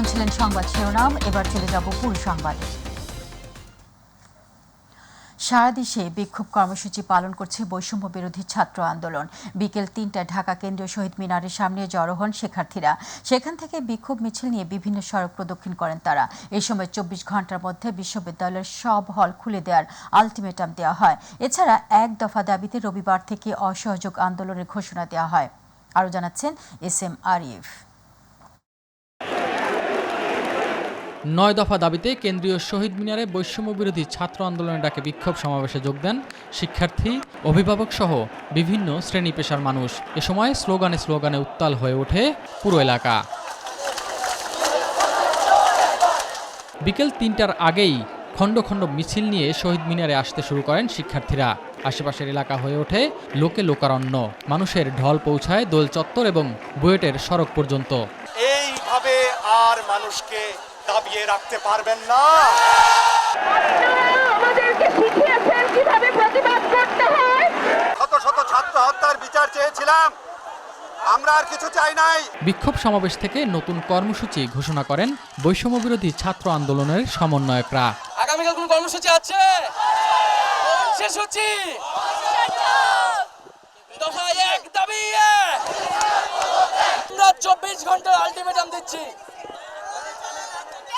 শুনছিলেন সংবাদ শিরোনাম। এবার চলে যাব পুরো সংবাদে। সারা দেশে বিক্ষোভ কর্মসূচি পালন করছে বৈষম্য বিরোধী ছাত্র আন্দোলন। বিকেল ৩টায় ঢাকা কেন্দ্রীয় শহীদ মিনারের সামনে জড়ো হন শিক্ষার্থীরা। সেখান থেকে বিক্ষোভ মিছিল নিয়ে বিভিন্ন সড়ক প্রদক্ষিণ করেন তারা। এই সময় ২৪ ঘন্টার মধ্যে বিশ্ববিদ্যালয়ের সব হল খুলে দেওয়ার আলটিমেটাম দেওয়া হয়। এছাড়া এক দফা দাবিতে রবিবার থেকে অসহযোগ আন্দোলনের ঘোষণা দেওয়া হয়। আরও জানাচ্ছেন এস.এম. আরিফ। ৯ দফা দাবিতে কেন্দ্রীয় শহীদ মিনারে বৈষম্য বিরোধী ছাত্র আন্দোলনের ডাকে বিক্ষোভ সমাবেশে যোগ দেন শিক্ষার্থী, অভিভাবক সহ বিভিন্ন শ্রেণী পেশার মানুষ। এ সময় স্লোগানে উত্তাল হয়ে ওঠে পুরো এলাকা। বিকেল ৩টার আগেই খণ্ড খণ্ড মিছিল নিয়ে শহীদ মিনারে আসতে শুরু করেন শিক্ষার্থীরা। আশেপাশের এলাকা হয়ে ওঠে লোকে লোকারণ্য। মানুষের ঢল পৌঁছায় দোল চত্বর এবং বুয়েটের সড়ক পর্যন্ত। এইভাবে আর মানুষকে দাবিয়ে রাখতে পারবেন না। আমাদেরকে শিখিয়েছেন কিভাবে প্রতিবাদ করতে হয়। শত শত ছাত্র হত্যার বিচার চেয়েছিলাম, আমরা আর কিছু চাই নাই। বিক্ষোভ সমাবেশ থেকে নতুন কর্মসূচি ঘোষণা করেন বৈষম্য বিরোধী ছাত্র আন্দোলনের সমন্বয়করা। আগামীকাল কোন কর্মসূচি আছে? কর্মসূচি দফা এক দাবি। আমরা ২৪ ঘন্টার আলটিমেটাম দিচ্ছি।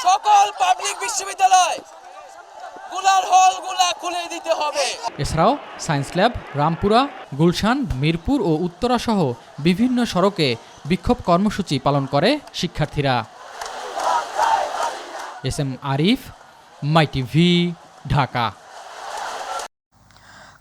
সকল পাবলিক বিশ্ববিদ্যালয় গুলার হলগুলা খুলে দিতে হবে। এছাড়াও সায়েন্স ল্যাব, রামপুরা, গুলশান, মিরপুর ও উত্তরা সহ বিভিন্ন সড়কে বিক্ষোভ কর্মসূচি পালন করে শিক্ষার্থীরা। এস.এম. আরিফ, মাই টিভি, ঢাকা।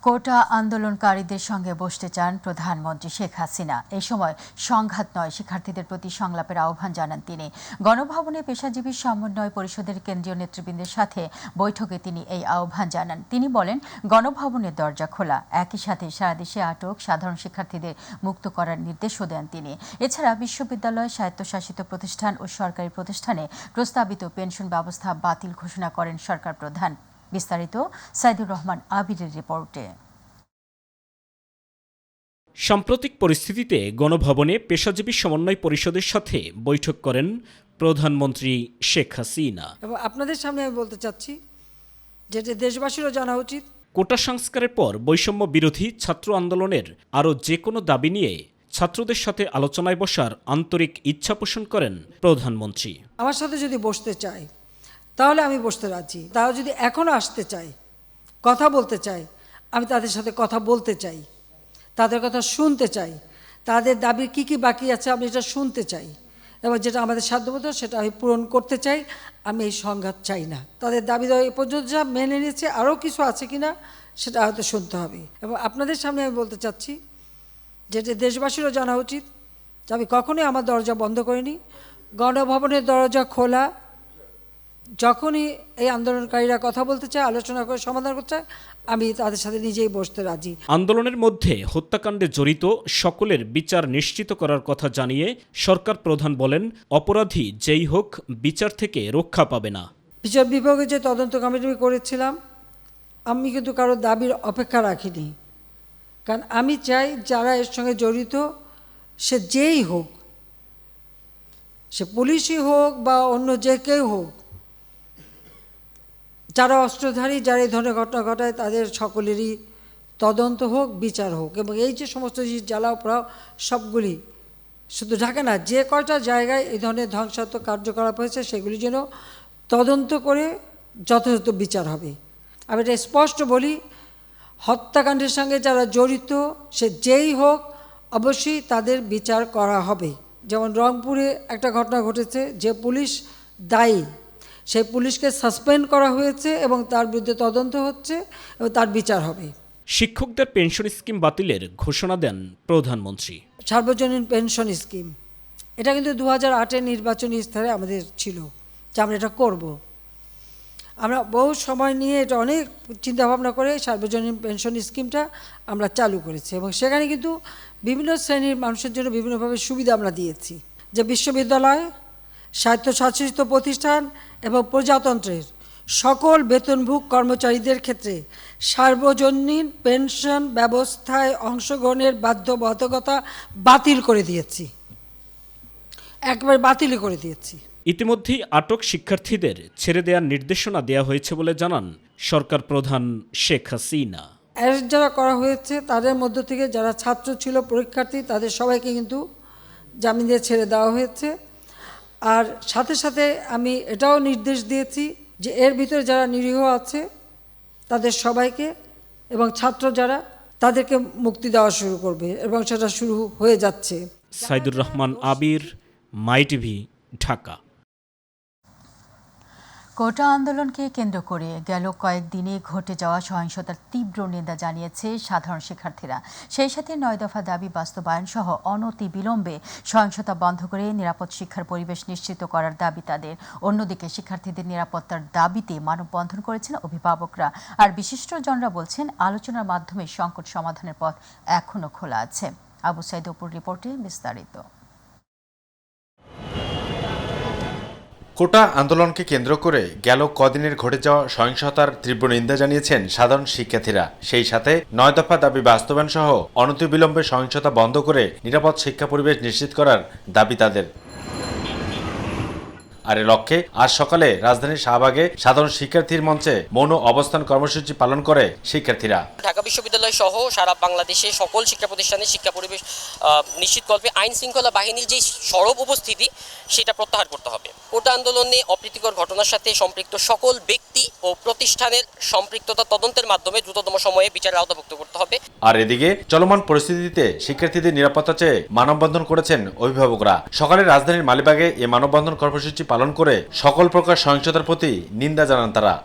কোটা আন্দোলনকারীদের সঙ্গে বসতে চান প্রধানমন্ত্রী শেখ হাসিনা। এই সময় সংঘাত নয়, শিক্ষার্থীদের প্রতি সংলাপের আহ্বান জানান তিনি। গণভবনে পেশাজীবী সমন্বয় পরিষদের কেন্দ্রীয় নেতৃবৃন্দের সাথে বৈঠকে তিনি এই আহ্বান জানান। তিনি বলেন, গণভবনের দরজা খোলা। একই সাথে সারা দেশে আটক সাধারণ শিক্ষার্থীদের মুক্ত করার নির্দেশও দেন তিনি। এছাড়া বিশ্ববিদ্যালয়, স্বায়ত্তশাসিত প্রতিষ্ঠান ও সরকারি প্রতিষ্ঠানে প্রস্তাবিত পেনশন ব্যবস্থা বাতিল ঘোষণা করেন সরকার প্রধান। বিস্তারিত সাইদুর রহমান আবিরের রিপোর্টে। সাম্প্রতিক পরিস্থিতিতে গণভবনে পেশাজীবী সমন্বয় পরিষদের সাথে বৈঠক করেন প্রধানমন্ত্রী শেখ হাসিনা। এবং আপনাদের সামনে আমি বলতে চাচ্ছি, যেটা দেশবাসীরও জানা উচিত, কোটা সংস্কারের পর বৈষম্য বিরোধী ছাত্র আন্দোলনের আরও যে কোনো দাবি নিয়ে ছাত্রদের সাথে আলোচনায় বসার আন্তরিক ইচ্ছা পোষণ করেন প্রধানমন্ত্রী। আমার সাথে যদি বসতে চায় তাহলে আমি বসতে রাজি। তারা যদি এখনও আসতে চায়, কথা বলতে চায়, আমি তাদের সাথে কথা বলতে চাই, তাদের কথা শুনতে চাই, তাদের দাবি কি কি বাকি আছে আমি এটা শুনতে চাই, এবং যেটা আমাদের সাধ্যমতো সেটা আমি পূরণ করতে চাই। আমি এই সংঘাত চাই না। তাদের দাবি এ পর্যন্ত যা মেনে নিয়েছে, আরও কিছু আছে কিনা সেটা হয়তো শুনতে হবে। এবং আপনাদের সামনে আমি বলতে চাচ্ছি, যেটা দেশবাসীরও জানা উচিত, যে আমি কখনোই আমার দরজা বন্ধ করিনি। গণভবনের দরজা খোলা। যখনই এই আন্দোলনকারীরা কথা বলতে চায়, আলোচনা করে সমাধান করতে চায়, আমি তাদের সাথে নিজেই বসতে রাজি। আন্দোলনের মধ্যে হত্যাকাণ্ডে জড়িত সকলের বিচার নিশ্চিত করার কথা জানিয়ে সরকার প্রধান বলেন, অপরাধী যেই হোক বিচার থেকে রক্ষা পাবে না। বিচার বিভাগে যে তদন্ত কমিটি করেছিলাম, আমি কিন্তু কারোর দাবির অপেক্ষা রাখিনি। কারণ আমি চাই যারা এর সঙ্গে জড়িত, সে যেই হোক, সে পুলিশই হোক বা অন্য যে কেউ হোক, যারা অস্ত্রধারী, যারা এই ধরনের ঘটনা ঘটায়, তাদের সকলেরই তদন্ত হোক, বিচার হোক। এবং এই যে সমস্ত জিনিস জ্বালাও পোড়াও সবগুলি, শুধু ঢাকা না, যে কয়টা জায়গায় এই ধরনের ধ্বংসাত্মক কার্যকলাপ হয়েছে সেগুলি যেন তদন্ত করে যথাযথ বিচার হবে। আমি এটা স্পষ্ট বলি, হত্যাকাণ্ডের সঙ্গে যারা জড়িত, সে যেই হোক, অবশ্যই তাদের বিচার করা হবে। যেমন রংপুরে একটা ঘটনা ঘটেছে, যে পুলিশ দায়ী, সেই পুলিশকে সাসপেন্ড করা হয়েছে এবং তার বিরুদ্ধে তদন্ত হচ্ছে এবং তার বিচার হবে। শিক্ষকদের পেনশন স্কিম বাতিলের ঘোষণা দেন প্রধানমন্ত্রী। সার্বজনীন পেনশন স্কিম, এটা কিন্তু 2008-এর নির্বাচনী স্তরে আমাদের ছিল যে আমরা এটা করব। আমরা বহু সময় নিয়ে এটা অনেক চিন্তাভাবনা করে সার্বজনীন পেনশন স্কিমটা আমরা চালু করেছি, এবং সেখানে কিন্তু বিভিন্ন শ্রেণীর মানুষের জন্য বিভিন্নভাবে সুবিধা আমরা দিয়েছি। যে বিশ্ববিদ্যালয়, স্বায়ত্তশাসিত প্রতিষ্ঠান এবং প্রজাতন্ত্রের সকল বেতনভোগ কর্মচারীদের ক্ষেত্রে সার্বজনীন পেনশন ব্যবস্থায় অংশগ্রহণের বাধ্যবাধকতা বাতিল করে দিয়েছি, একবারে বাতিল করে দিয়েছি। ইতিমধ্যেই আটক শিক্ষার্থীদের ছেড়ে দেওয়ার নির্দেশনা দেওয়া হয়েছে বলে জানান সরকার প্রধান শেখ হাসিনা। অ্যারেস্ট যারা করা হয়েছে তাদের মধ্য থেকে যারা ছাত্র ছিল, পরীক্ষার্থী, তাদের সবাইকে কিন্তু জামিন দিয়ে ছেড়ে দেওয়া হয়েছে। আর সাথে সাথে আমি এটাও নির্দেশ দিয়েছি যে এর ভিতরে যারা নিরীহ আছে তাদের সবাইকে এবং ছাত্র যারা তাদেরকে মুক্তি দেওয়া শুরু করবে এবং সেটা শুরু হয়ে যাচ্ছে। সাইদুর রহমান আবির, মাই টিভি, ঢাকা। কোটা আন্দোলনকে কেন্দ্র করে গেল কয়েকদিনে ঘটে যাওয়া সহিংসতার তীব্র নিন্দা জানিয়েছে সাধারণ শিক্ষার্থীরা। সেই সাথে 9 দফা দাবি বাস্তবায়ন সহ অনতিবিলম্বে সহিংসতা বন্ধ করে নিরাপদ শিক্ষার পরিবেশ নিশ্চিত করার দাবি তাদের। অন্যদিকে শিক্ষার্থীদের নিরাপত্তার দাবিতে মানববন্ধন করেছেন অভিভাবকরা। আর বিশিষ্টজনরা বলছেন আলোচনার মাধ্যমে সংকট সমাধানের পথ এখনো খোলা আছে। আবু সাইদ অপুর রিপোর্টে বিস্তারিত। কোটা আন্দোলনকে কেন্দ্র করে গেল কদিনের ঘটে যাওয়া সহিংসতার তীব্র নিন্দা জানিয়েছেন সাধারণ শিক্ষার্থীরা। সেই সাথে 9 দফা দাবি বাস্তবায়ন সহ অনতিবিলম্বে সহিংসতা বন্ধ করে নিরাপদ শিক্ষা পরিবেশ নিশ্চিত করার দাবি তাদের। আর এ লক্ষ্যে আজ সকালে রাজধানীর শাহবাগে সাধারণ শিক্ষার্থীর মঞ্চে মৌন অবস্থান কর্মসূচি পালন করে শিক্ষার্থীরা। ঢাকা বিশ্ববিদ্যালয় সহ সারা বাংলাদেশে সকল শিক্ষা প্রতিষ্ঠানে শিক্ষা পরিবেশ নিশ্চিতকল্পে আইন শৃঙ্খলা বাহিনীর যে সরব উপস্থিতি সেটা প্রত্যাহার করতে হবে। কোটা আন্দোলনে অপ্রীতিকর ঘটনার সাথে সম্পৃক্ত সকল ব্যক্তি ও প্রতিষ্ঠানের সম্পৃক্ততা তদন্তের মাধ্যমে দ্রুততম সময়ে বিচারের আওতাভুক্ত করতে হবে। আর এদিকে চলমান পরিস্থিতিতে শিক্ষার্থীদের নিরাপত্তা চেয়ে মানববন্ধন করেছেন অভিভাবকরা। সকালে রাজধানীর মালিবাগে এই মানববন্ধন কর্মসূচি পালন করে সকল প্রকার সহিংসতার প্রতি নিন্দা জানান তারা।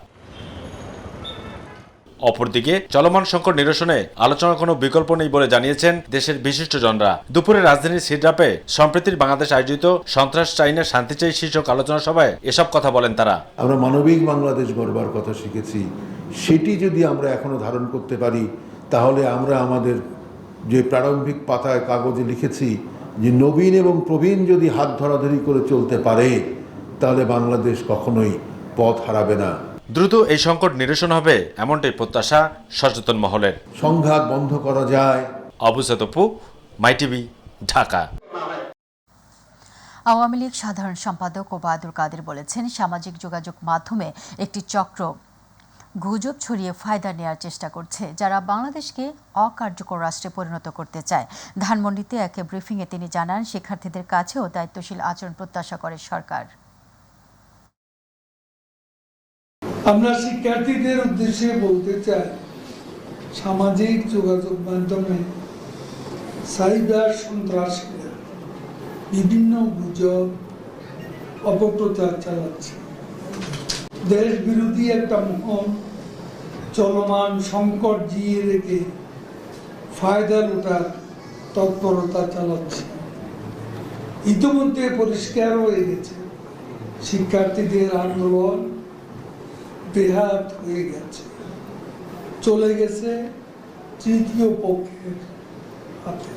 অপরদিকে চলমান সংকট নিরসনে আলোচনার কোনো বিকল্প নেই বলে জানিয়েছেন দেশের বিশিষ্টজনরা। দুপুরে রাজধানীর সিড্রাপে সম্প্রীতির বাংলাদেশ আয়োজিত সন্ত্রাস চাই না শান্তি চাই শীর্ষক আলোচনা সভায় এসব কথা বলেন তারা। আমরা মানবিক বাংলাদেশ গড়বার কথা শিখেছি, সেটি যদি আমরা এখনো ধারণ করতে পারি তাহলে আমরা আমাদের যে প্রারম্ভিক পাতায় কাগজে লিখেছি যে নবীন এবং প্রবীণ যদি হাত ধরাধরি করে চলতে পারে তাহলে বাংলাদেশ কখনোই পথ হারাবে না। দ্রুত এই সংকট নিরসন হবে এমনটাই প্রত্যাশা সচেতন মহলের। সংঘাত বন্ধ করা যায়। আবু সাইদ অপু, মাই টিভি, ঢাকা। আওয়ামী লীগ সাধারণ সম্পাদক ওবায়দুল কাদের বলেছেন, সামাজিক যোগাযোগ মাধ্যমে একটি চক্র গুজব ছড়িয়ে ফায়দা নেওয়ার চেষ্টা করছে, যারা বাংলাদেশকে অকার্যকর রাষ্ট্রে পরিণত করতে চায়। ধানমন্ডিতে এক ব্রিফিংয়ে তিনি জানান, শিক্ষার্থীদের কাছেও দায়িত্বশীল আচরণ প্রত্যাশা করে সরকার। আমরা শিক্ষার্থীদের উদ্দেশ্যে বলতে চাই, সামাজিক যোগাযোগ মাধ্যমে সাইবার সন্ত্রাসীরা বিভিন্ন গুজব অপপ্রচার চালাচ্ছে। দেশ বিরোধী একটা মোহন চলমান সংকট জিয়ে রেখে ফায়দা লুটার তৎপরতা চালাচ্ছে। ইতিমধ্যে পরিষ্কার হয়ে গেছে শিক্ষার্থীদের আন্দোলন বেহাত হয়ে গেছে, চলে গেছে তৃতীয় পক্ষের হাতে।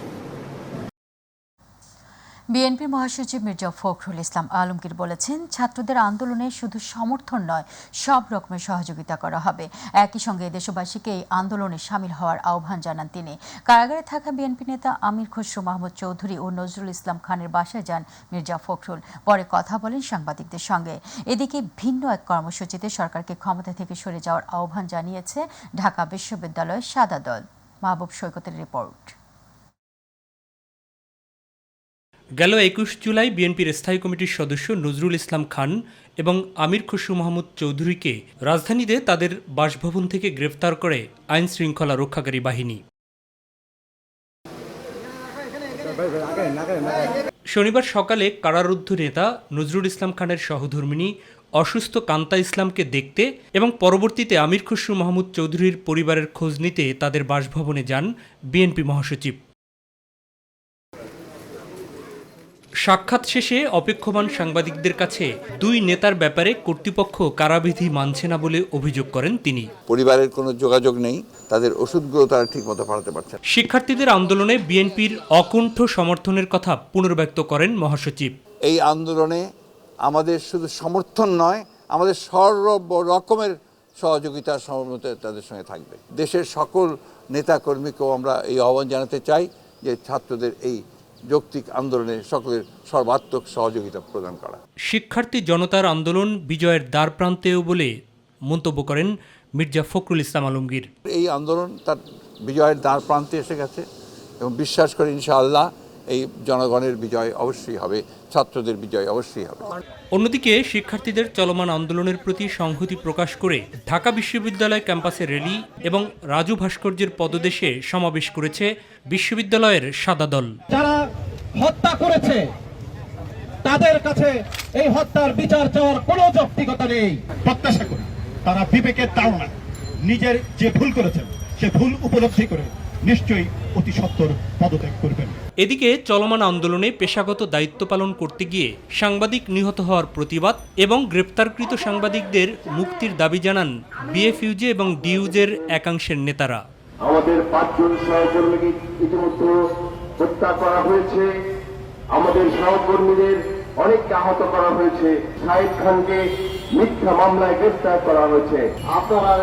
বিএনপির মহাসচিব মির্জা ফখরুল ইসলাম আলমগীর বলেছেন, ছাত্রদের আন্দোলনে শুধু সমর্থন নয়, সব রকমের সহযোগিতা করা হবে। একই সঙ্গে দেশবাসীকে এই আন্দোলনে সামিল হওয়ার আহ্বান জানান তিনি। কারাগারে থাকা বিএনপি নেতা আমির খসরু মাহমুদ চৌধুরী ও নজরুল ইসলাম খানের বাসায় যান মির্জা ফখরুল। পরে কথা বলেন সাংবাদিকদের সঙ্গে। এদিকে ভিন্ন এক কর্মসূচিতে সরকারকে ক্ষমতা থেকে সরে যাওয়ার আহ্বান জানিয়েছে ঢাকা বিশ্ববিদ্যালয়ের সাদা দল। মাহবুব সৈকতের রিপোর্ট। গেল 21 জুলাই বিএনপির স্থায়ী কমিটির সদস্য নজরুল ইসলাম খান এবং আমির খসরু মাহমুদ চৌধুরীকে রাজধানীতে তাদের বাসভবন থেকে গ্রেফতার করে আইন শৃঙ্খলা রক্ষাকারী বাহিনী। শনিবার সকালে কারারুদ্ধ নেতা নজরুল ইসলাম খানের সহধর্মিণী অসুস্থ কান্তা ইসলামকে দেখতে এবং পরবর্তীতে আমির খসরু মাহমুদ চৌধুরীর পরিবারের খোঁজ নিতে তাদের বাসভবনে যান বিএনপি মহাসচিব। সাক্ষাৎ শেষে অপেক্ষমান সাংবাদিকদের কাছে দুই নেতার ব্যাপারে কর্তৃপক্ষ কারাবিধি মানছে না বলে অভিযোগ করেন তিনি। পরিবারের কোনো যোগাযোগ নেই, তাদের ওষুধগুলো তারা ঠিকমতো পাঠাতে পারছে না। শিক্ষার্থীদের আন্দোলনে বিএনপির অকুণ্ঠ সমর্থনের কথা পুনর্ব্যক্ত করেন মহাসচিব। এই আন্দোলনে আমাদের শুধু সমর্থন নয়, আমাদের সর্ব রকমের সহযোগিতা সহমতে তাদের সঙ্গে থাকবে। দেশের সকল নেতা কর্মীকেও আমরা এই আহ্বান জানাতে চাই যে ছাত্রদের এই যৌক্তিক আন্দোলনে সকলের সর্বাত্মক সহযোগিতা প্রদান করা। শিক্ষার্থী জনতার আন্দোলন বিজয়ের দ্বারপ্রান্তেও বলে মন্তব্য করেন মির্জা ফখরুল ইসলাম আলমগীর। এই আন্দোলন তার বিজয়ের দ্বারপ্রান্তে এসে গেছে এবং বিশ্বাস করে ইনশাআল্লাহ এই জনগণের বিজয় অবশ্যই হবে, ছাত্রদের বিজয় অবশ্যই হবে। অন্যদিকে শিক্ষার্থীদের চলমান আন্দোলনের প্রতি সংহতি প্রকাশ করে ঢাকা বিশ্ববিদ্যালয় ক্যাম্পাসে র্যালি এবং রাজু ভাস্কর্যের পদদেশে সমাবেশ করেছে বিশ্ববিদ্যালয়ের সাদা দল। যারা হত্যা করেছে তাদের কাছে এই হত্যার বিচার চাওয়ার কোনো যৌক্তিকতা নেই। প্রত্যাশা করি তারা বিবেকের তাড়না নিজের যে ভুল করেছেন সে ভুল উপলব্ধি করে নিশ্চয়ই অতি সত্বর পদত্যাগ করবেন। এদিকে চলমান আন্দোলনে পেশাগত দায়িত্ব পালন করতে গিয়ে সাংবাদিক নিহত হওয়ার প্রতিবাদ এবং গ্রেপ্তারকৃত সাংবাদিকদের মুক্তির দাবি জানান বিএফইউজে এবং ডিইউজের একাংশের নেতারা। আমাদের 5 জন সহকর্মীকে ইতিমধ্যে হত্যা করা হয়েছে, আমাদের সহকর্মীদের অনেককে আহত করা হয়েছে, সাহেব খানকে মিথ্যা মামলায় গ্রেফতার করা হয়েছে। আপনারা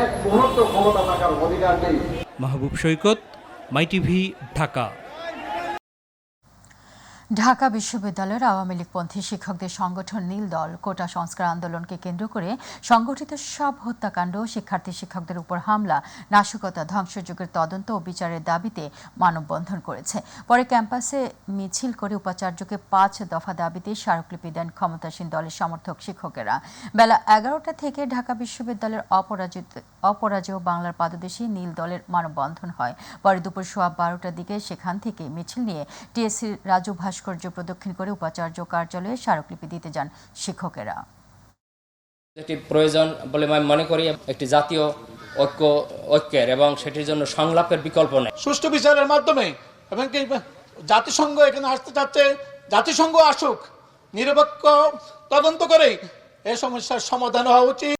এক মুহূর্ত ক্ষমতা থাকার অধিকার নেই। মাহবুব সৈকত, মাই টিভি, ঢাকা। ঢাকা বিশ্ববিদ্যালয়ের আওয়ামী লীগপন্থী শিক্ষকদের সংগঠন নীল দল কোটা সংস্কার আন্দোলনকে কেন্দ্র করে সংগঠিত সব হত্যাকাণ্ড, শিক্ষকদের উপর হামলা, নাশকতা, ধ্বংসযজ্ঞের তদন্ত ও বিচারের দাবিতে মানববন্ধন করেছে। পরে ক্যাম্পাসে মিছিল করে উপাচার্যকে 5 দফা দাবিতে স্মারকলিপি দেন ক্ষমতাসীন দলের সমর্থক শিক্ষকেরা। বেলা 11টা থেকে ঢাকা বিশ্ববিদ্যালয়ের অপরাজেয় বাংলার পাদদেশে নীল দলের মানববন্ধন হয়। পরে দুপুর 12:15টার দিকে সেখান থেকে মিছিল নিয়ে টিএসসির রাজু ভাস্কর্য প্রদক্ষিণ করে উপাচার্য কার্যালয়ে স্মারকলিপি দিতে যান শিক্ষকেরা। এটি প্রয়োজন বলে আমি মনে করি। একটি জাতীয় ঐক্যের এবং সেটির জন্য সংলাপের বিকল্প নেই। সুষ্ঠু বিচারের মাধ্যমে এবং জাতিসংঘ এখানে আসতে চাচ্ছে, জাতিসংঘ আসুক, নিরপেক্ষ তদন্ত করে এই সমস্যার সমাধান হওয়া উচিত।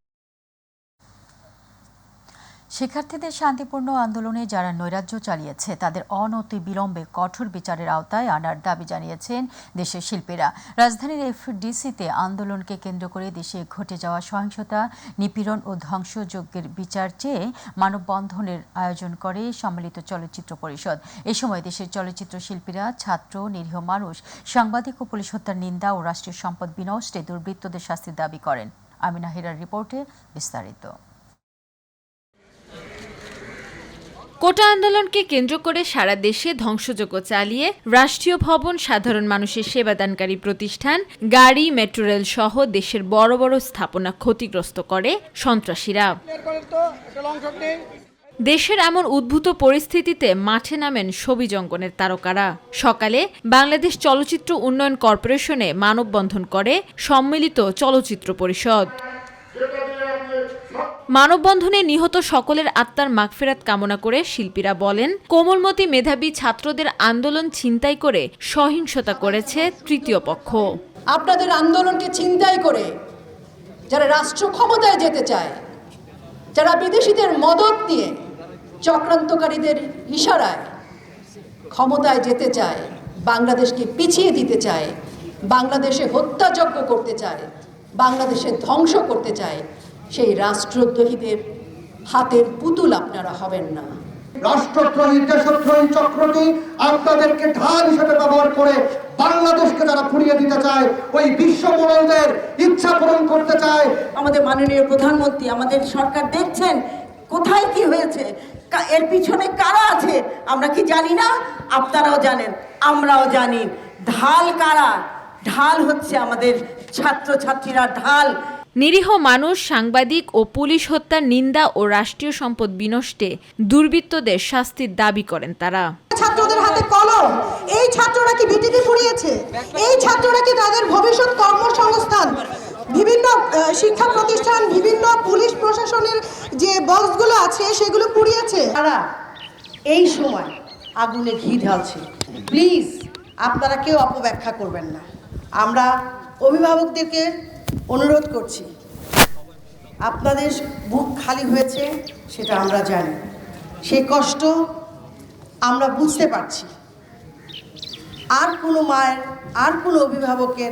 শিক্ষার্থীদের শান্তিপূর্ণ আন্দোলনে যারা নৈরাজ্য চালিয়েছে তাদের অনতিবিলম্বে কঠোর বিচারের আওতায় আনার দাবি জানিয়েছেন দেশের শিল্পীরা। রাজধানীর এফডিসিতে আন্দোলনকে কেন্দ্র করে দেশে ঘটে যাওয়া সহিংসতা, নিপীড়ন ও ধ্বংসযজ্ঞের বিচার চেয়ে মানববন্ধনের আয়োজন করে সম্মিলিত চলচ্চিত্র পরিষদ। এ সময় দেশের চলচ্চিত্র শিল্পীরা, ছাত্র, নিরীহ মানুষ, সাংবাদিক ও পুলিশ হত্যার নিন্দা ও রাষ্ট্রীয় সম্পদ বিনষ্টে দুর্বৃত্তদের শাস্তির দাবি করেন। আমিনা হিরার রিপোর্টে বিস্তারিত। কোটা আন্দোলনকে কেন্দ্র করে সারা দেশে ধ্বংসযজ্ঞ চালিয়ে রাষ্ট্রীয় ভবন, সাধারণ মানুষের সেবাদানকারী প্রতিষ্ঠান, গাড়ি, মেট্রো রেল সহ দেশের বড় বড় স্থাপনা ক্ষতিগ্রস্ত করে সন্ত্রাসীরা। দেশের এমন উদ্ভূত পরিস্থিতিতে মাঠে নামেন ছবি অঙ্কনের তারকারা। সকালে বাংলাদেশ চলচ্চিত্র উন্নয়ন কর্পোরেশনে মানববন্ধন করে সম্মিলিত চলচ্চিত্র পরিষদ। মানববন্ধনে নিহত সকলের আত্মার মাগফিরাত কামনা করে শিল্পীরা বলেন, কোমলমতি মেধাবী ছাত্রদের আন্দোলন ছিনতাই করে সহিংসতা করেছে তৃতীয় পক্ষ। আপনাদের আন্দোলনকে ছিনতাই করে যারা রাষ্ট্র ক্ষমতায় যেতে চায়, যারা বিদেশিদের মদত নিয়ে চক্রান্তকারীদের ইশারায় ক্ষমতায় যেতে চায়, বাংলাদেশকে পিছিয়ে দিতে চায়, বাংলাদেশে হত্যাযজ্ঞ করতে চায়, বাংলাদেশে ধ্বংস করতে চায়, সেই রাষ্ট্রদ্রোহীদের হাতের পুতুল আপনারা হবেন না। রাষ্ট্রদ্রোহী, দেশদ্রোহী চক্রটি আপনাদেরকে ঢাল হিসেবে ব্যবহার করে বাংলাদেশকে যারা পুড়িয়ে দিতে চায়, ওই বিশ্বমোড়লদের ইচ্ছা পূরণ করতে চায়। আমাদের মাননীয় প্রধানমন্ত্রী, আমাদের সরকার দেখছেন কোথায় কি হয়েছে, এর পিছনে কারা আছে আমরা কি জানি না? আপনারাও জানেন, আমরাও জানি। ঢাল কারা? ঢাল হচ্ছে আমাদের ছাত্রছাত্রীরা ঢাল। নিরীহ মানুষ, সাংবাদিক ও পুলিশ হত্যার নিন্দা ও রাষ্ট্রীয় সম্পদ বিনষ্টে দুর্বৃত্তদের শাস্তির দাবি করেন তারা। ছাত্রদের হাতে কলম, এই ছাত্ররা কি বিটিভি পুড়িয়েছে? এই ছাত্ররা কি তাদের ভবিষ্যৎ কর্মসংস্থান, বিভিন্ন শিক্ষা প্রতিষ্ঠান, বিভিন্ন পুলিশ প্রশাসনের যে বক্সগুলো আছে সেগুলো পুড়িয়েছে? তারা এই সময় আগুনে ঘি ঢালছে। প্লিজ আপনারা কেউ অপব্যাখ্যা করবেন না। আমরা অভিভাবকদেরকে অনুরোধ করছি, আপনাদের বুক খালি হয়েছে সেটা আমরা জানি, সেই কষ্ট আমরা বুঝতে পারছি। আর কোনো মায়ের, আর কোনো অভিভাবকের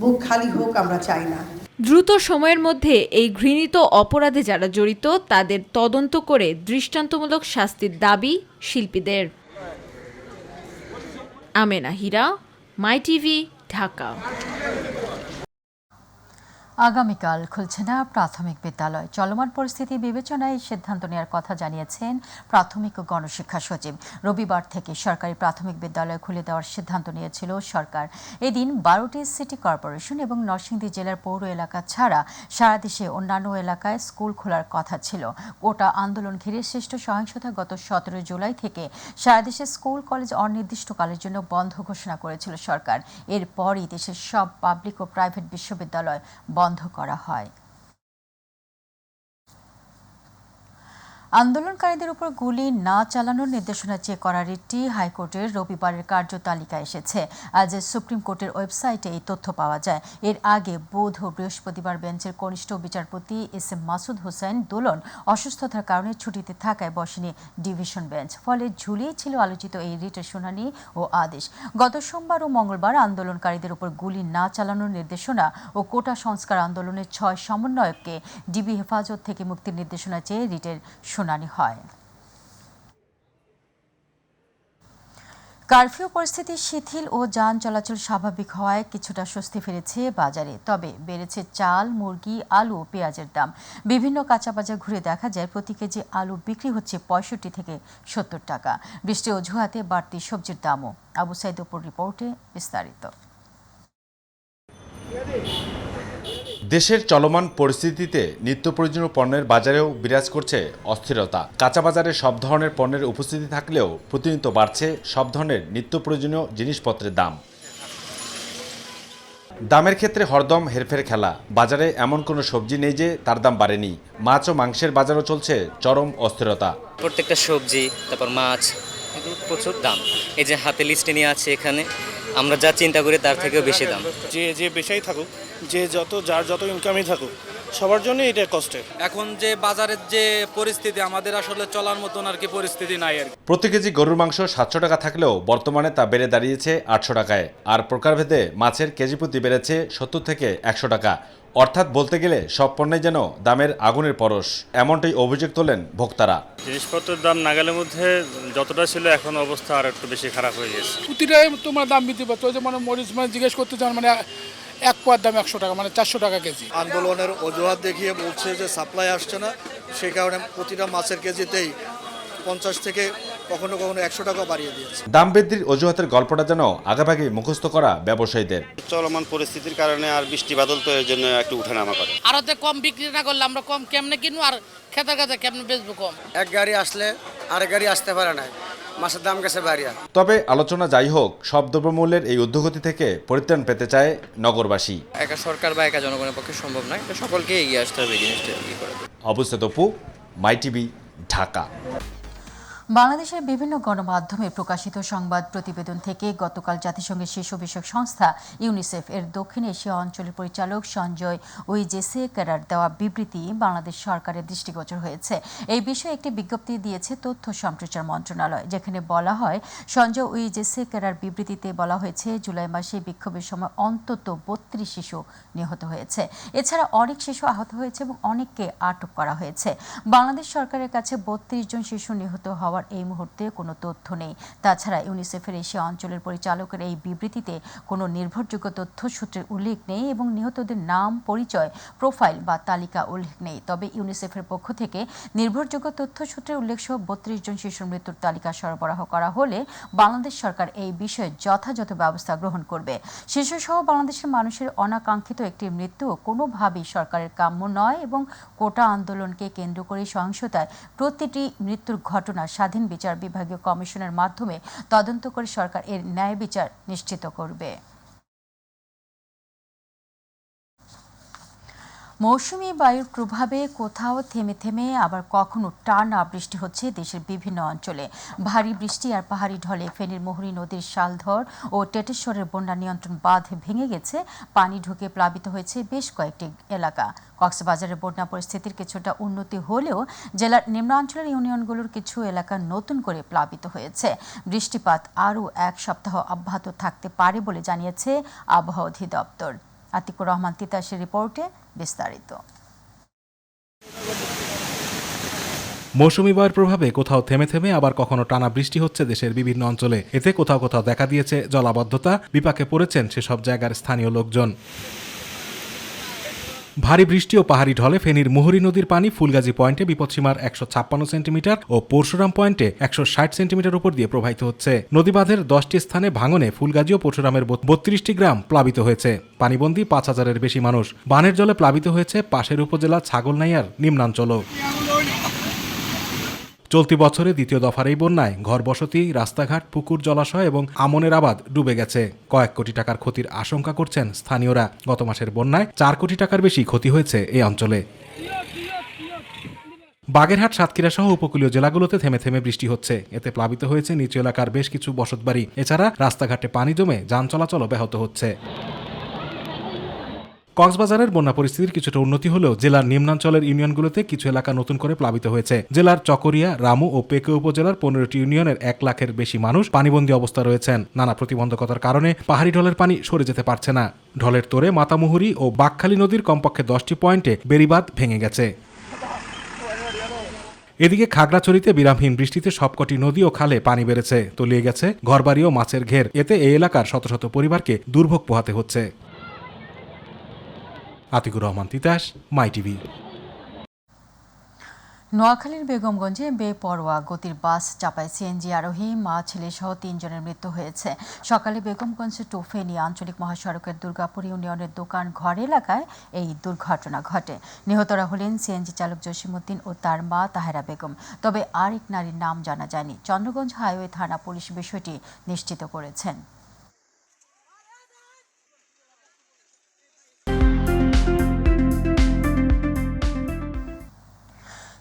বুক খালি হোক আমরা চাই না। দ্রুত সময়ের মধ্যে এই ঘৃণিত অপরাধে যারা জড়িত তাদের তদন্ত করে দৃষ্টান্তমূলক শাস্তির দাবি শিল্পীদের। আমেনা হীরা, মাই টিভি, ঢাকা। আগামীকাল খুলছে না প্রাথমিক বিদ্যালয়। চলমান পরিস্থিতি বিবেচনায় সিদ্ধান্ত নেওয়ার কথা জানিয়েছেন প্রাথমিক ও গণশিক্ষা সচিব। রবিবার থেকে সরকারি প্রাথমিক বিদ্যালয় খুলে দেওয়ার সিদ্ধান্ত নিয়েছিল সরকার। এদিন 12টি সিটি কর্পোরেশন এবং নরসিংদী জেলার পৌর এলাকা ছাড়া সারা দেশে অন্যান্য এলাকায় স্কুল খোলার কথা ছিল। কোটা আন্দোলন ঘিরে সৃষ্ট সহিংসতা গত 17 জুলাই থেকে সারা দেশে স্কুল কলেজ অনির্দিষ্টকালের জন্য বন্ধ ঘোষণা করেছিল সরকার। এরপরই দেশের সব পাবলিক ও প্রাইভেট বিশ্ববিদ্যালয় বন্ধ করা হয়। আন্দোলনকারীদের উপর গুলি না চালানোর নির্দেশনা চেয়ে করা রিটটি হাইকোর্টের রবিবারের কার্যতালিকায় এসেছে। আজ সুপ্রিম কোর্টের ওয়েবসাইটে এই তথ্য পাওয়া যায়। এর আগে বুধ ও বৃহস্পতিবার বেঞ্চের কনিষ্ঠ বিচারপতি এস এম মাসুদ হোসেন দোলন অসুস্থতার কারণে ছুটিতে থাকায় বসেনি ডিভিশন বেঞ্চ। ফলে ঝুলিয়ে ছিল আলোচিত এই রিটের শুনানি ও আদেশ। গত সোমবার ও মঙ্গলবার আন্দোলনকারীদের উপর গুলি না চালানোর নির্দেশনা ও কোটা সংস্কার আন্দোলনের 6 সমন্বয়ককে ডিবি হেফাজত থেকে মুক্তির নির্দেশনা চেয়ে রিটের শুনানি হয়। কারফিউ পরিস্থিতি শিথিল ও যান চলাচল স্বাভাবিক হওয়ায় কিছুটা স্বস্তি ফিরেছে বাজারে। তবে বেড়েছে চাল, মুরগি, আলু, পেঁয়াজের দাম। বিভিন্ন কাঁচা বাজার ঘুরে দেখা যায় প্রতি কেজি আলু বিক্রি হচ্ছে 65 থেকে 70 টাকা। বৃষ্টি অজুহাতে বাড়তি সবজির দামও। আবু সাইদ উপর রিপোর্টে বিস্তারিত। দেশের চলমান পরিস্থিতিতে নিত্য প্রয়োজনীয় পণ্যের বাজারেও বিরাজ করছে অস্থিরতা। কাঁচা বাজারে সব ধরনের পণ্যের উপস্থিতি থাকলেও প্রতিনিয়ত বাড়ছে সব ধরনের নিত্য প্রয়োজনীয় জিনিসপত্রের দাম। দামের ক্ষেত্রে হরদম হেরফের খেলা। বাজারে এমন কোনো সবজি নেই যে তার দাম বাড়েনি। মাছ ও মাংসের বাজারও চলছে চরম অস্থিরতা। প্রত্যেকটা সবজি, তারপর মাছ, এগুলো প্রচুর দাম। এই যে হাতে লিস্টে নিয়ে আছে এখানে, আমরা যা চিন্তা করি তার থেকেও বেশি দাম। যে পেশাই থাকুক, যার যত ইনকামই থাকুক, সবার জন্য এটা কষ্টে। এখন যে বাজারের যে পরিস্থিতি, আমাদের আসলে চলার মতন আর কি পরিস্থিতি নাই আর কি। প্রতি কেজি গরুর মাংস 700 টাকা থাকলেও বর্তমানে তা বেড়ে দাঁড়িয়েছে 800 টাকায়। আর প্রকারভেদে মাছের কেজি প্রতি বেড়েছে 70 থেকে 100 টাকা। অর্থাৎ বলতে গেলে সব পণ্যই যেন দামের আগুনের পরশ। এমনটাই অভিযোগ তোলেন ভোক্তারা। জিনিসপত্রের দাম নাগালের মধ্যে যতটা ছিল, এখন অবস্থা আর একটু বেশি খারাপ হয়ে গেছে। প্রতিটাই তোমার দাম বৃদ্ধি পাচ্ছে। যে মানে মরিচ জিজ্ঞেস করতে চান, মানে এক পোয়ার দাম 100 টাকা, মানে 400 টাকা কেজি। আন্দোলনের অজুহাত দেখিয়ে বলছে যে সাপ্লাই আসছে না, সেই কারণে প্রতিটা মাছের কেজিতেই 50 থেকে কখনো কখনো 100 টাকা বাড়িয়ে দিয়েছে। দাম বৃদ্ধির অজুহাতের গল্পটা যেন আগেভাগে মুখস্থ করা ব্যবসায়ীদের। চলমান পরিস্থিতির কারণে আর বৃষ্টি বাদল তো এর জন্য একটু উঠানামা করে। আর কম বিক্রি না করলে আমরা কম কেমনে কিনবো, আর খেতার কাছে কেমনে বেচবো কম। এক গাড়ি আসলে আরেক গাড়ি আসতে পারে না, মাছের দাম গেছে বাড়িয়া। তবে আলোচনা যাই হোক, সব দ্রব্যমূল্যের এই ঊর্ধ্বগতি থেকে পরিত্রাণ পেতে চায় নগরবাসী। একা সরকার বা একা জনগণের পক্ষে সম্ভব নয়, এটা সকলকে এগিয়ে আসতে হবে জিনিসটা করে। অবস্থিত অপু, মাই টিভি, ঢাকা। বাংলাদেশের বিভিন্ন গণমাধ্যমে প্রকাশিত সংবাদ প্রতিবেদন থেকে গতকাল জাতিসংঘের শিশু বিষয়ক সংস্থা ইউনিসেফ এর দক্ষিণ এশিয়া অঞ্চলের পরিচালক সঞ্জয় উইজেসেকারার দেওয়া বিবৃতি বাংলাদেশ সরকারের দৃষ্টিগোচর হয়েছে। এই বিষয়ে একটি বিজ্ঞপ্তি দিয়েছে তথ্য সম্প্রচার মন্ত্রণালয়, যেখানে বলা হয়, সঞ্জয় উইজেসেকারার বিবৃতিতে বলা হয়েছে জুলাই মাসে বিক্ষোভের সময় অন্তত 32 শিশু নিহত হয়েছে। এছাড়া অনেক শিশু আহত হয়েছে এবং অনেককে আটক করা হয়েছে। বাংলাদেশ সরকারের কাছে 32 জন শিশু নিহত হওয়ার এই মুহূর্তে কোনো তথ্য নেই। তাছাড়া ইউনিসেফের এশিয়া অঞ্চলের পরিচালকের এই বিবৃতিতে কোনো নির্ভরযোগ্য তথ্য সূত্রের উল্লেখ নেই এবং নিহতদের নাম, পরিচয়, প্রোফাইল বা তালিকা উল্লেখ নেই। তবে ইউনিসেফের পক্ষ থেকে নির্ভরযোগ্য তথ্য সূত্রের উল্লেখ সহ 32 জন শিশুর মৃত্যুর তালিকা সরবরাহ করা হলে বাংলাদেশ সরকার এই বিষয়ে যথাযথ ব্যবস্থা গ্রহণ করবে। শিশুসহ বাংলাদেশের মানুষের অনাকাঙ্ক্ষিত একটি মৃত্যু কোনোভাবেই সরকারের কাম্য নয় এবং কোটা আন্দোলনকে কেন্দ্র করে সহিংসতায় প্রতিটি মৃত্যুর ঘটনা স্বাধীন বিচার বিভাগীয় কমিশনের মাধ্যমে তদন্ত করে সরকার এর ন্যায় বিচার নিশ্চিত করবে। মৌসুমী বায়ুর প্রভাবে কোথাও থেমে থেমে আবার কখনো টানা বৃষ্টি হচ্ছে দেশের বিভিন্ন অঞ্চলে। ভারী বৃষ্টি আর পাহাড়ি ঢলে ফেনীর মুহুরী নদীর শালধর ও টেটেশ্বরের বন্যা নিয়ন্ত্রণ বাঁধ ভেঙে গেছে। পানি ঢুকে প্লাবিত হয়েছে বেশ কয়েকটি এলাকা। কক্সবাজারের বন্যা পরিস্থিতির কিছুটা উন্নতি হলেও জেলার নিম্নাঞ্চলের ইউনিয়নগুলোর কিছু এলাকা নতুন করে প্লাবিত হয়েছে। বৃষ্টিপাত আরও 1 সপ্তাহ অব্যাহত থাকতে পারে বলে জানিয়েছে আবহাওয়া অধিদপ্তর। আতিকুর রহমান তিতাসের রিপোর্টে বিস্তারিত। মৌসুমি বায়ুর প্রভাবে কোথাও থেমে থেমে আবার কখনো টানা বৃষ্টি হচ্ছে দেশের বিভিন্ন অঞ্চলে। এতে কোথাও কোথাও দেখা দিয়েছে জলাবদ্ধতা, বিপাকে পড়েছেন সেসব জায়গার স্থানীয় লোকজন। ভারী বৃষ্টি ও পাহাড়ি ঢলে ফেনীর মুহুরী নদীর পানি ফুলগাজী পয়েন্টে বিপদসীমার 156 সেন্টিমিটার ও পরশুরাম পয়েন্টে 160 সেন্টিমিটার উপর দিয়ে প্রবাহিত হচ্ছে। নদীবাঁধের 10টি স্থানে ভাঙনে ফুলগাজী ও পরশুরামের 32টি গ্রাম প্লাবিত হয়েছে। পানিবন্দী 5000-এর বেশি মানুষ। বানের জলে প্লাবিত হয়েছে পাশের উপজেলা ছাগলনাইয়ার নিম্নাঞ্চলও। চলতি বছরে দ্বিতীয় দফার এই বন্যায় ঘরবসতি, রাস্তাঘাট, পুকুর, জলাশয় এবং আমনের আবাদ ডুবে গেছে। কয়েক কোটি টাকার ক্ষতির আশঙ্কা করছেন স্থানীয়রা। গত মাসের বন্যায় 4 কোটি টাকার বেশি ক্ষতি হয়েছে এই অঞ্চলে। বাগেরহাট, সাতক্ষীরা সহ উপকূলীয় জেলাগুলোতে থেমে থেমে বৃষ্টি হচ্ছে। এতে প্লাবিত হয়েছে নিচু এলাকার বেশ কিছু বসতবাড়ি। এছাড়া রাস্তাঘাটে পানি জমে যান চলাচলও ব্যাহত হচ্ছে। কক্সবাজারের বন্যা পরিস্থিতির কিছুটা উন্নতি হলেও জেলার নিম্নাঞ্চলের ইউনিয়নগুলোতে কিছু এলাকা নতুন করে প্লাবিত হয়েছে। জেলার চকরিয়া, রামু ও পেকে উপজেলার 15টি ইউনিয়নের 1 লাখের বেশি মানুষ পানিবন্দী অবস্থা রয়েছেন। নানা প্রতিবন্ধকতার কারণে পাহাড়ি ঢলের পানি সরে যেতে পারছে না। ঢলের তোরে মাতামুহুরী ও বাকখালী নদীর কমপক্ষে 10টি পয়েন্টে বেড়িবাঁধ ভেঙে গেছে। এদিকে খাগড়াছড়িতে বিরামহীন বৃষ্টিতে সবকটি নদী ও খালে পানি বেড়েছে, তলিয়ে গেছে ঘরবাড়ি ও মাছের ঘের। এতে এই এলাকার শত শত পরিবারকে দুর্ভোগ পোহাতে হচ্ছে। আতিকুর রহমান তিতাস, মাই টিভি। নোয়াখালীর বেগমগঞ্জে বেপরোয়া গতির বাস চাপায় সিএনজি আরোহী মা ছেলে সহ 3 জনের মৃত্যু হয়েছে। সকালে বেগমগঞ্জ টু ফেনী আঞ্চলিক মহাসড়কের দুর্গাপুর ইউনিয়নের দোকান ঘর এলাকায় এই দুর্ঘটনা ঘটে। নিহতরা হলেন সিএনজি চালক জসিমউদ্দিন ও তার মা তাহেরা বেগম। তবে আরেক নারীর নাম জানা যায়নি। চন্দ্রগঞ্জ হাইওয়ে থানা পুলিশ বিষয়টি নিশ্চিত করেছেন।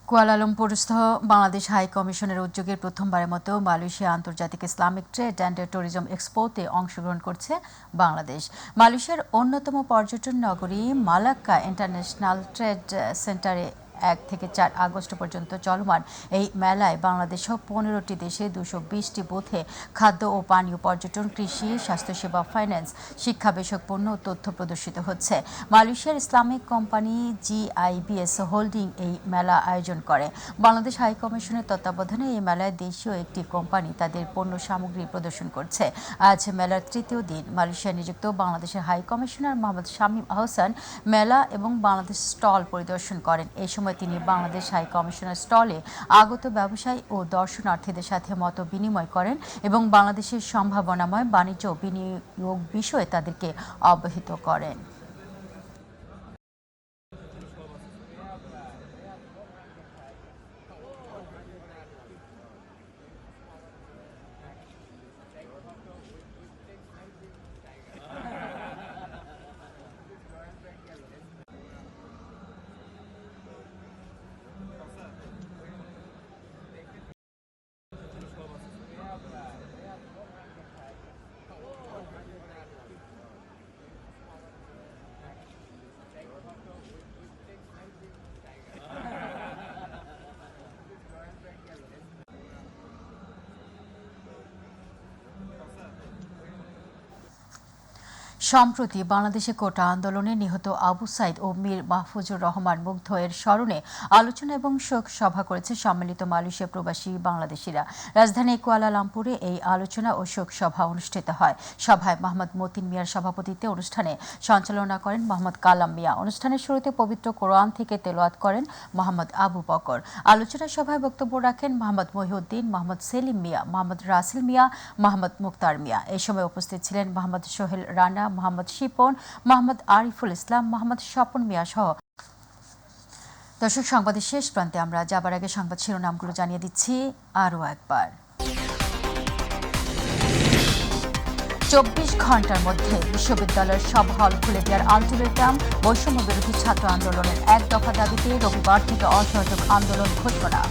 কুয়ালালামপুরস্থ বাংলাদেশ হাই কমিশনের উদ্যোগে প্রথমবারের মতো মালয়েশিয়া আন্তর্জাতিক ইসলামিক ট্রেড অ্যান্ড ট্যুরিজম এক্সপোতে অংশগ্রহণ করছে বাংলাদেশ। মালয়েশিয়ার অন্যতম পর্যটন নগরী মালাক্কা ইন্টারন্যাশনাল ট্রেড সেন্টারে 1 থেকে 4 আগস্ট পর্যন্ত চলমান এই মেলায় বাংলাদেশ সহ 15টি দেশে 220টি বুথে খাদ্য ও পানীয়, পর্যটন, কৃষি, স্বাস্থ্যসেবা, ফাইন্যান্স, শিক্ষা বিষয়ক পণ্য ও তথ্য প্রদর্শিত হচ্ছে। মালয়েশিয়ার ইসলামিক কোম্পানি GIBS হোল্ডিং এই মেলা আয়োজন করে। বাংলাদেশ হাই কমিশনের তত্ত্বাবধানে এই মেলায় দেশীয় একটি কোম্পানি তাদের পণ্য সামগ্রী প্রদর্শন করছে। আজ মেলার 3য় দিন মালয়েশিয়ায় নিযুক্ত বাংলাদেশের হাই কমিশনার মোহাম্মদ শামীম আহসান মেলা এবং বাংলাদেশ স্টল পরিদর্শন করেন। এই সময় তিনি বাংলাদেশ হাই কমিশনার স্টলে আগত ব্যবসায়ী ও দর্শনার্থীদের সাথে মত বিনিময় করেন এবং বাংলাদেশের সম্ভাবনাময় বাণিজ্য ও বিনিয়োগ বিষয়ে তাদেরকে অবহিত করেন। সম্প্রতি বাংলাদেশে কোটা আন্দোলনে নিহত আবু সাইদ ও মীর মাহফুজুর রহমান মুগ্ধ এর স্মরণে আলোচনা এবং শোক সভা করেছে সম্মিলিত মালয়েশিয়া প্রবাসী বাংলাদেশিরা। রাজধানী কুয়ালালামপুরে এই আলোচনা ও শোক সভা অনুষ্ঠিত হয়। সভায় মোহাম্মদ মতিন মিয়ার সভাপতিত্বে অনুষ্ঠানে সঞ্চালনা করেন মোহাম্মদ কালাম মিয়া। অনুষ্ঠানের শুরুতে পবিত্র কোরআন থেকে তেলাওয়াত করেন মোহাম্মদ আবু বকর। আলোচনা সভায় বক্তব্য রাখেন মোহাম্মদ মহিউদ্দিন, মোহাম্মদ সেলিম মিয়া, মোহাম্মদ রাসেল মিয়া, মোহাম্মদ মুক্তার মিয়া। এই সময় উপস্থিত ছিলেন মোহাম্মদ সোহেল রানা, মোহাম্মদ শিপন, মোহাম্মদ আরিফুল ইসলাম, মোহাম্মদ স্বপন মিয়া সহ। দর্শক, সংবাদের শেষ প্রান্তে আমরা যাবার আগে সংবাদ শিরোনামগুলো জানিয়ে দিচ্ছি আরও একবার। 24 ঘন্টার মধ্যে বিশ্ববিদ্যালয়ের সব হল খুলে দেওয়ার আলটিমেটাম। বৈষম্য বিরোধী ছাত্র আন্দোলনের 1 দফা দাবিতে রবিবার থেকে অসহযোগ আন্দোলন ঘোষণা।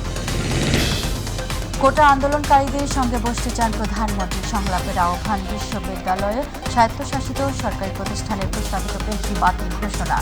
কোটা আন্দোলনকারীদের সঙ্গে বসতে চান প্রধানমন্ত্রী, সংলাপের আহ্বান। বিশ্ববিদ্যালয়ে স্বায়ত্তশাসিত সরকারি প্রতিষ্ঠানের প্রস্তাবিত পেশি বাতিল ঘোষণা।